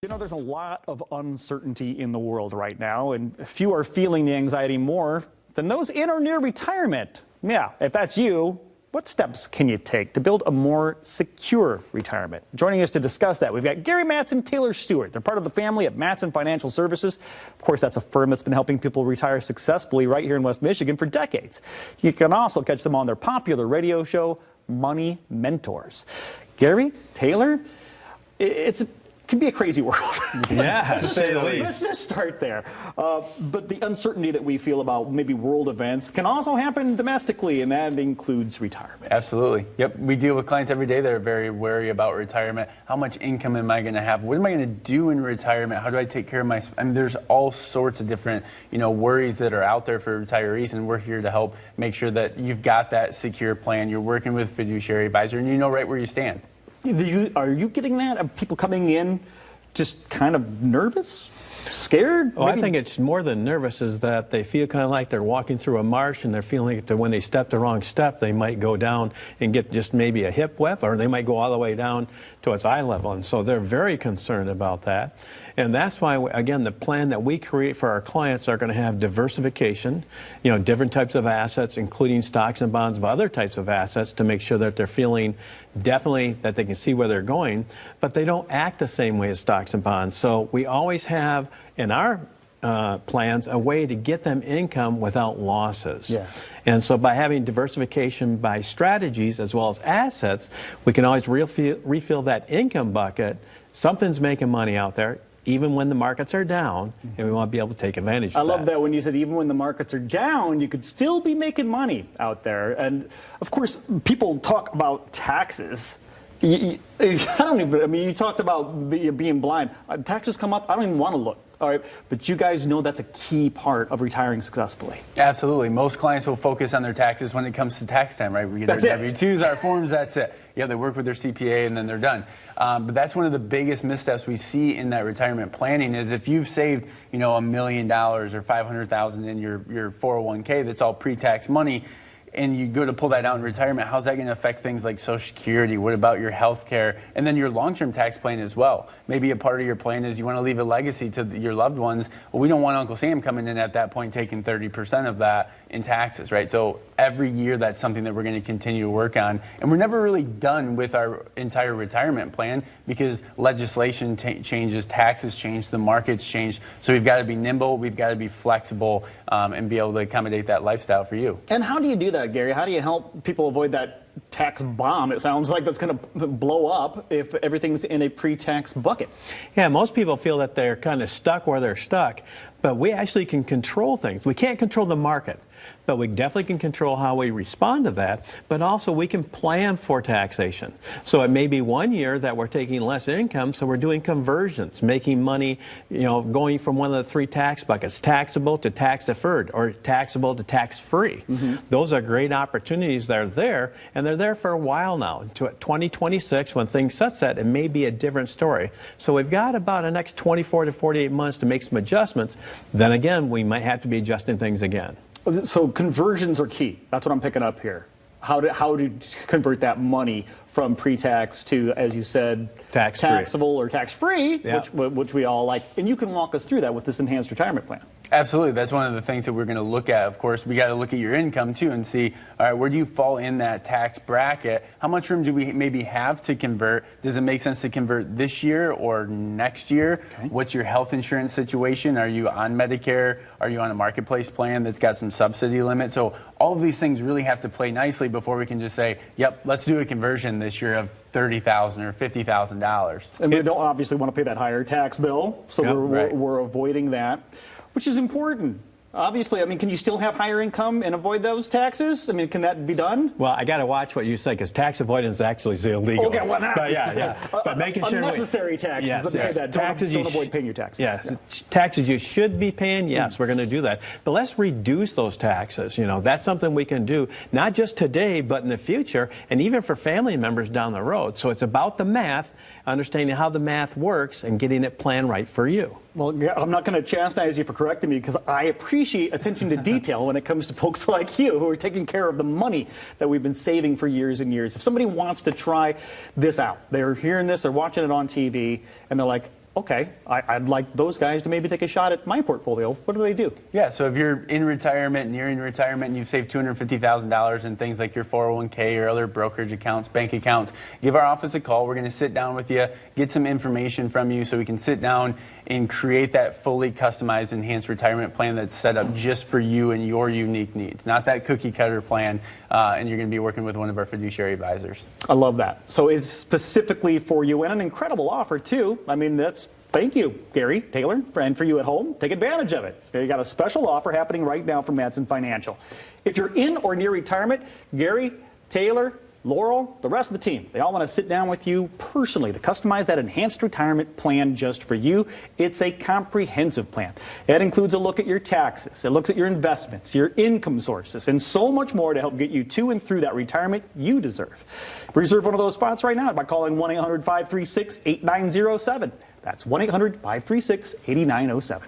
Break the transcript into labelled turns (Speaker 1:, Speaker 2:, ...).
Speaker 1: You know, there's a lot of uncertainty in the world right now, and few are feeling the anxiety more than those in or near retirement. Yeah, if that's you, what steps can you take to build a more secure retirement? Joining us to discuss that, we've got Gary Mattson and Taylor Steward. They're part of the family at Mattson Financial Services. Of course, that's a firm that's been helping people retire successfully right here in West Michigan for decades. You can also catch them on their popular radio show, Money Mentors. Gary, Taylor, it can be a crazy world.
Speaker 2: Yeah, to say the least.
Speaker 1: Let's just start there. But the uncertainty that we feel about maybe world events can also happen domestically, and that includes retirement.
Speaker 2: Absolutely. Yep. We deal with clients every day that are very wary about retirement. How much income am I going to have? What am I going to do in retirement? How do I take care of my... I mean, there's all sorts of different, worries that are out there for retirees, and we're here to help make sure that you've got that secure plan. You're working with a fiduciary advisor, and you know right where you stand.
Speaker 1: Are you getting that? Are people coming in just kind of nervous, scared?
Speaker 3: Well, I think it's more than nervous, is that they feel kind of like they're walking through a marsh, and they're feeling that when they step the wrong step, they might go down and get just maybe a hip web, or they might go all the way down to its eye level. And so they're very concerned about that. And that's why, again, the plan that we create for our clients are going to have diversification, different types of assets, including stocks and bonds, but other types of assets, to make sure that they're feeling definitely that they can see where they're going, but they don't act the same way as stocks and bonds. So we always have in our plans a way to get them income without losses.
Speaker 1: Yeah.
Speaker 3: And so by having diversification by strategies as well as assets, we can always refill that income bucket. Something's making money out there, even when the markets are down, and we want to be able to take advantage of that.
Speaker 1: I love that when you said even when the markets are down, you could still be making money out there. And of course, people talk about taxes. You talked about being blind. Taxes come up, I don't even want to look. All right, but you guys know that's a key part of retiring successfully.
Speaker 2: Absolutely. Most clients will focus on their taxes when it comes to tax time, right? We get our W-2s, our forms, that's it. Yeah, they work with their CPA and then they're done. But that's one of the biggest missteps we see in that retirement planning is if you've saved, $1 million or $500,000 in your 401k, that's all pre-tax money, and you go to pull that out in retirement, how's that going to affect things like Social Security? What about your health care? And then your long-term tax plan as well. Maybe a part of your plan is you want to leave a legacy to your loved ones. Well, we don't want Uncle Sam coming in at that point taking 30% of that in taxes, right? So every year that's something that we're going to continue to work on. And we're never really done with our entire retirement plan because legislation changes, taxes change, the markets change. So we've got to be nimble, we've got to be flexible, and be able to accommodate that lifestyle for you.
Speaker 1: And how do you do that, Gary? How do you help people avoid that tax bomb? It sounds like that's going to blow up if everything's in a pre-tax bucket.
Speaker 3: Yeah, most people feel that they're kind of stuck where they're stuck, but we actually can control things. We can't control the market, but we definitely can control how we respond to that, but also we can plan for taxation. So it may be one year that we're taking less income, so we're doing conversions, making money, going from one of the three tax buckets, taxable to tax deferred or taxable to tax free. Those are great opportunities that are there, and they're there for a while now. To 2026, when things sunset, it may be a different story. So we've got about the next 24 to 48 months to make some adjustments. Then again, we might have to be adjusting things again.
Speaker 1: So conversions are key. That's what I'm picking up here. How to convert that money from pre-tax to, as you said, taxable or tax-free,
Speaker 3: yeah,
Speaker 1: which we all like. And you can walk us through that with this enhanced retirement plan.
Speaker 2: Absolutely. That's one of the things that we're going to look at. Of course, we got to look at your income too and see, all right, where do you fall in that tax bracket? How much room do we maybe have to convert? Does it make sense to convert this year or next year? Okay. What's your health insurance situation? Are you on Medicare? Are you on a marketplace plan that's got some subsidy limit? So all of these things really have to play nicely before we can just say, yep, let's do a conversion this year of $30,000 or $50,000.
Speaker 1: And we don't obviously want to pay that higher tax bill, so we're avoiding that, which is important. Obviously, can you still have higher income and avoid those taxes? Can that be done?
Speaker 3: Well, I got to watch what you say, because tax avoidance actually is illegal.
Speaker 1: Okay, well, not.
Speaker 3: But yeah. But making sure
Speaker 1: unnecessary taxes.
Speaker 3: Yes,
Speaker 1: Let me say that. Don't avoid paying your taxes.
Speaker 3: Yes, taxes you should be paying. Yes, we're going to do that. But let's reduce those taxes. That's something we can do, not just today, but in the future, and even for family members down the road. So it's about the math, understanding how the math works, and getting it planned right for you.
Speaker 1: Well, I'm not going to chastise you for correcting me, because I appreciate attention to detail when it comes to folks like you who are taking care of the money that we've been saving for years and years. If somebody wants to try this out, they're hearing this, they're watching it on TV, and they're like, okay, I'd like those guys to maybe take a shot at my portfolio. What do they do?
Speaker 2: Yeah, so if you're in retirement, nearing retirement, and you've saved $250,000 in things like your 401k or other brokerage accounts, bank accounts, give our office a call. We're going to sit down with you, get some information from you so we can sit down and create that fully customized, enhanced retirement plan that's set up just for you and your unique needs, not that cookie cutter plan, and you're going to be working with one of our fiduciary advisors.
Speaker 1: I love that. So it's specifically for you, and an incredible offer too. I mean, thank you, Gary, Taylor, and for you at home. Take advantage of it. You got a special offer happening right now from Mattson Financial. If you're in or near retirement, Gary, Taylor, Laurel, the rest of the team, they all want to sit down with you personally to customize that enhanced retirement plan just for you. It's a comprehensive plan. It includes a look at your taxes. It looks at your investments, your income sources, and so much more to help get you to and through that retirement you deserve. Reserve one of those spots right now by calling 1-800-536-8907. That's 1-800-536-8907.